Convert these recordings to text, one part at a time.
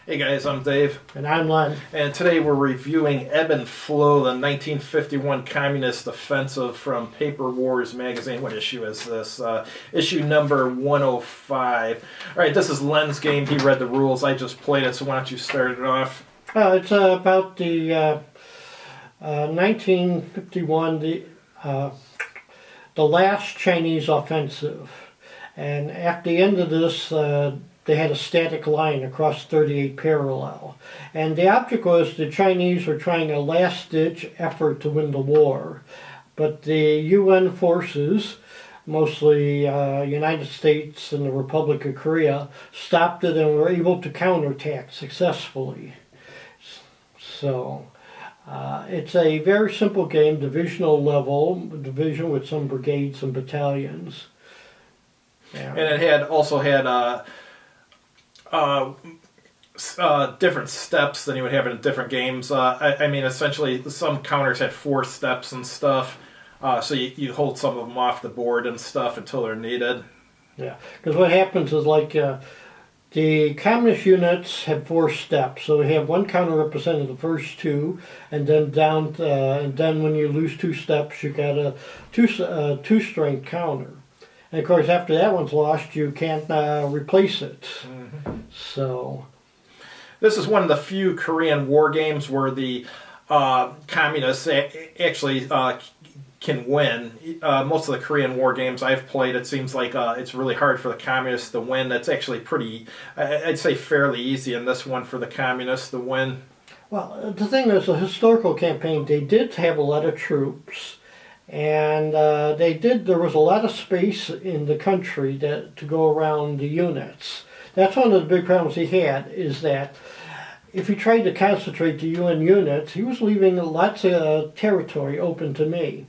Hey guys, I'm Dave. And I'm Len. And today we're reviewing Ebb and Flow, the 1951 Communist Offensive from Paper Wars magazine. What issue is this? Issue number 105. Alright, this is Len's game. He read the rules. I just played it, so why don't you start it off? It's about the 1951, the last Chinese offensive. And at the end of this, they had a static line across 38 parallel. And the object was the Chinese were trying a last-ditch effort to win the war. But the UN forces, mostly United States and the Republic of Korea, stopped it and were able to counterattack successfully. So it's a very simple game, divisional level, division with some brigades and battalions. Yeah. And it also had different steps than you would have in different games. I mean, essentially, some counters had 4 steps and stuff, so you hold some of them off the board and stuff until they're needed. Yeah, because what happens is like the communist units have 4 steps, so they have one counter representing the first 2, and then down, and then when you lose 2 steps, you got a 2 strength counter. And of course, after that one's lost, you can't replace it. Mm-hmm. So, this is one of the few Korean war games where the communists actually can win. Most of the Korean war games I've played, it seems like it's really hard for the communists to win. That's actually pretty, I'd say, fairly easy in this one for the communists to win. Well, the thing is, the historical campaign, they did have a lot of troops. And there was a lot of space in the country to go around the units. That's one of the big problems he had, is that if he tried to concentrate the UN units, he was leaving lots of territory open to me.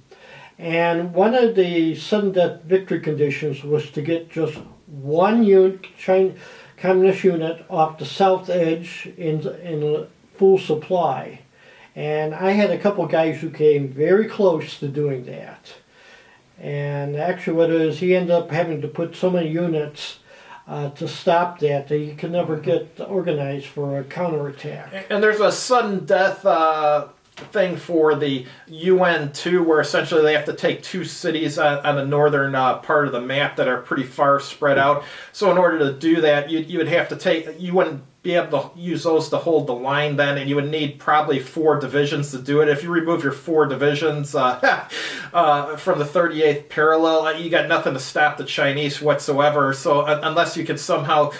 And one of the sudden death victory conditions was to get just one communist unit off the south edge in full supply. And I had a couple guys who came very close to doing that. And actually what it is, he ended up having to put so many units to stop that he could never get organized for a counterattack. And there's a sudden death thing for the UN too, where essentially they have to take 2 cities on the northern part of the map that are pretty far spread out. So in order to do that, you would have to you wouldn't be able to use those to hold the line then, and you would need probably 4 divisions to do it. If you remove your 4 divisions from the 38th parallel, you got nothing to stop the Chinese whatsoever. So unless you could somehow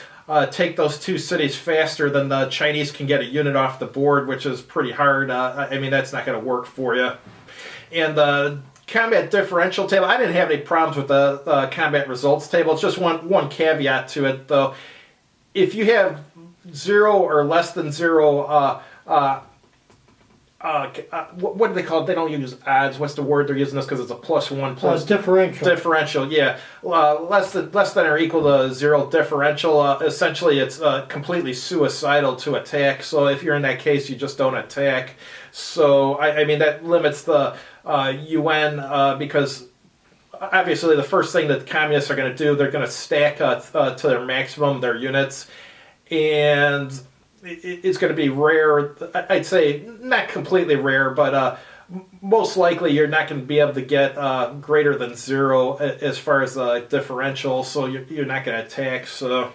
take those 2 cities faster than the Chinese can get a unit off the board, which is pretty hard. I mean, that's not going to work for you. And the combat differential table, I didn't have any problems with the combat results table. It's just one caveat to it, though. If you have 0 or less than 0, what do they call it? They don't use odds. What's the word they're using this because it's a +1 plus differential. Differential, yeah. Less than or equal to 0 differential. Essentially, it's completely suicidal to attack. So if you're in that case, you just don't attack. So I mean that limits the UN because obviously the first thing that the communists are going to do, they're going to stack to their maximum their units, and it's going to be rare. I'd say not completely rare, but most likely you're not going to be able to get greater than 0 as far as differential, so you're not going to attack. So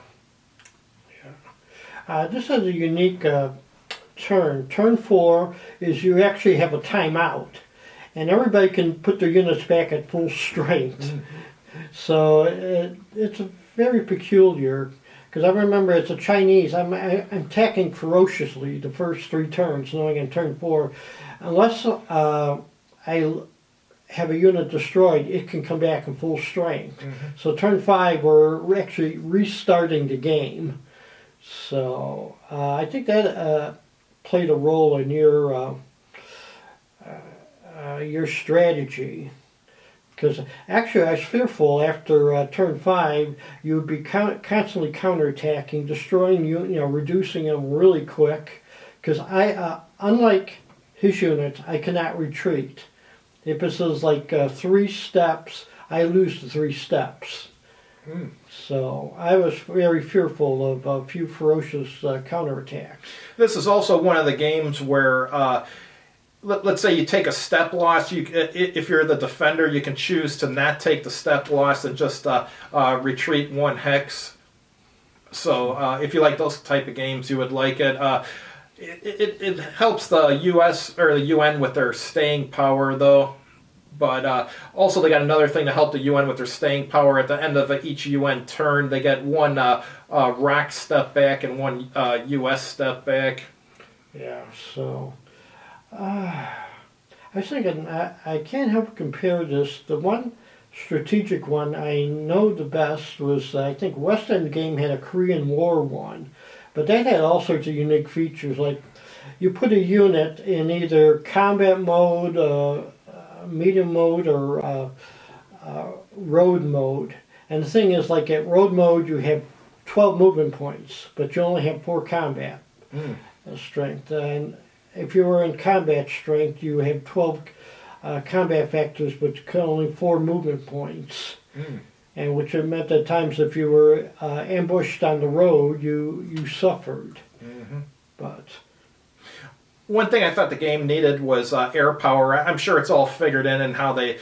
this has a unique turn. Turn 4 is you actually have a timeout, and everybody can put their units back at full strength. Mm-hmm. So it's very peculiar. Because I remember it's a Chinese, I'm attacking ferociously the first 3 turns, knowing in turn 4, unless I have a unit destroyed, it can come back in full strength. Mm-hmm. So turn 5, we're actually restarting the game. So I think that played a role in your strategy. Because actually I was fearful after turn 5, you would be constantly counterattacking, destroying reducing them really quick. Because unlike his units, I cannot retreat. If it says like 3 steps, I lose the 3 steps. So I was very fearful of a few ferocious counterattacks. This is also one of the games where, let's say you take a step loss. If you're the defender, you can choose to not take the step loss and just retreat 1 hex. So if you like those type of games, you would like it. It helps the U.S. or the UN with their staying power, though. But also they got another thing to help the UN with their staying power. At the end of each UN turn, they get 1 ROC step back and 1 US step back. Yeah, so I was thinking I can't help but compare this. The one strategic one I know the best was I think West End Game had a Korean War one, but that had all sorts of unique features. Like you put a unit in either combat mode, medium mode, or road mode. And the thing is, like at road mode, you have 12 movement points, but you only have 4 combat strength. And if you were in combat strength, you have 12 combat factors, but only 4 movement points. And which meant at times if you were ambushed on the road, you suffered. But one thing I thought the game needed was air power. I'm sure it's all figured in and how they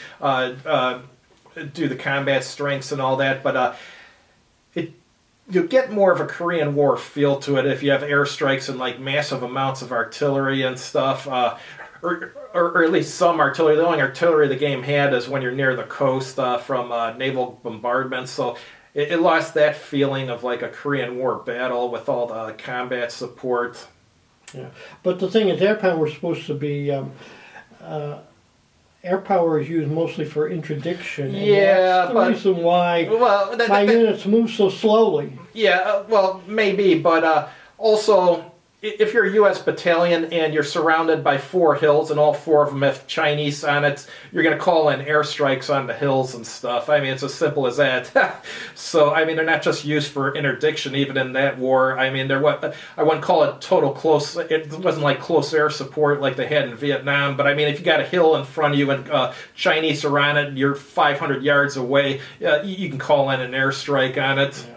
do the combat strengths and all that, but you'll get more of a Korean War feel to it if you have airstrikes and like massive amounts of artillery and stuff, or at least some artillery. The only artillery the game had is when you're near the coast from naval bombardments, so it lost that feeling of like a Korean War battle with all the combat support. yeah, but the thing is, air power is supposed to be air power is used mostly for interdiction. And Yeah, that's the reason why well, my units move so slowly. Yeah, well, maybe, but also, if you're a U.S. battalion and you're surrounded by 4 hills and all 4 of them have Chinese on it, you're going to call in airstrikes on the hills and stuff. I mean, it's as simple as that. So, I mean, they're not just used for interdiction, even in that war. I mean, they're what I wouldn't call it total close. It wasn't like close air support like they had in Vietnam. But I mean, if you got a hill in front of you and Chinese are on it, and you're 500 yards away, you can call in an airstrike on it. Yeah.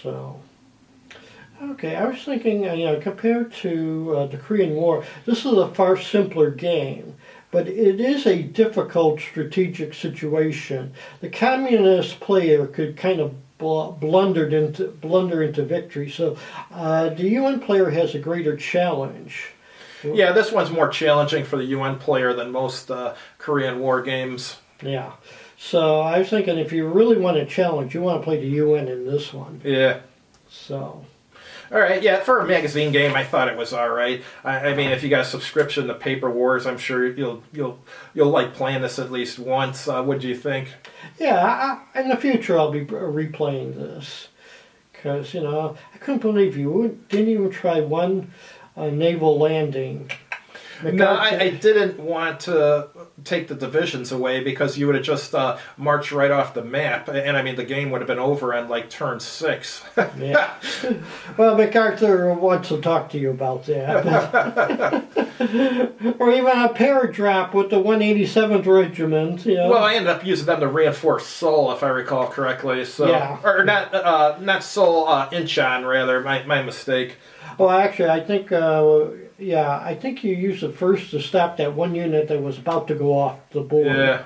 So, okay, I was thinking, compared to the Korean War, this is a far simpler game, but it is a difficult strategic situation. The communist player could kind of blunder into victory, so the UN player has a greater challenge. Yeah, this one's more challenging for the UN player than most Korean War games. Yeah. So I was thinking if you really want a challenge, you want to play the UN in this one. Yeah. So. All right, yeah, for a magazine game, I thought it was all right. I mean, if you got a subscription to Paper Wars, I'm sure you'll like playing this at least once. What do you think? Yeah, in the future I'll be replaying this because I couldn't believe you didn't even try one naval landing. No, I didn't want to take the divisions away because you would have just marched right off the map, and I mean the game would have been over on like turn 6. Yeah. Well, MacArthur wants to talk to you about that. Or even a paradrop with the 187th Regiment. Well, I ended up using them to reinforce Seoul, if I recall correctly. So, yeah. Or not Seoul, Incheon rather. My mistake. Well, actually, I think. I think you used it first to stop that one unit that was about to go off the board. Yeah.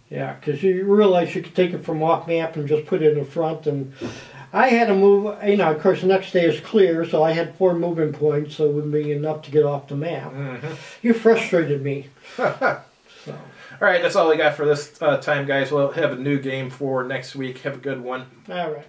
Yeah, because you realize you could take it from off map and just put it in front. And I had to move, of course, the next day is clear, so I had 4 moving points, so it wouldn't be enough to get off the map. Mm-hmm. You frustrated me. So. All right, that's all we got for this time, guys. We'll have a new game for next week. Have a good one. All right.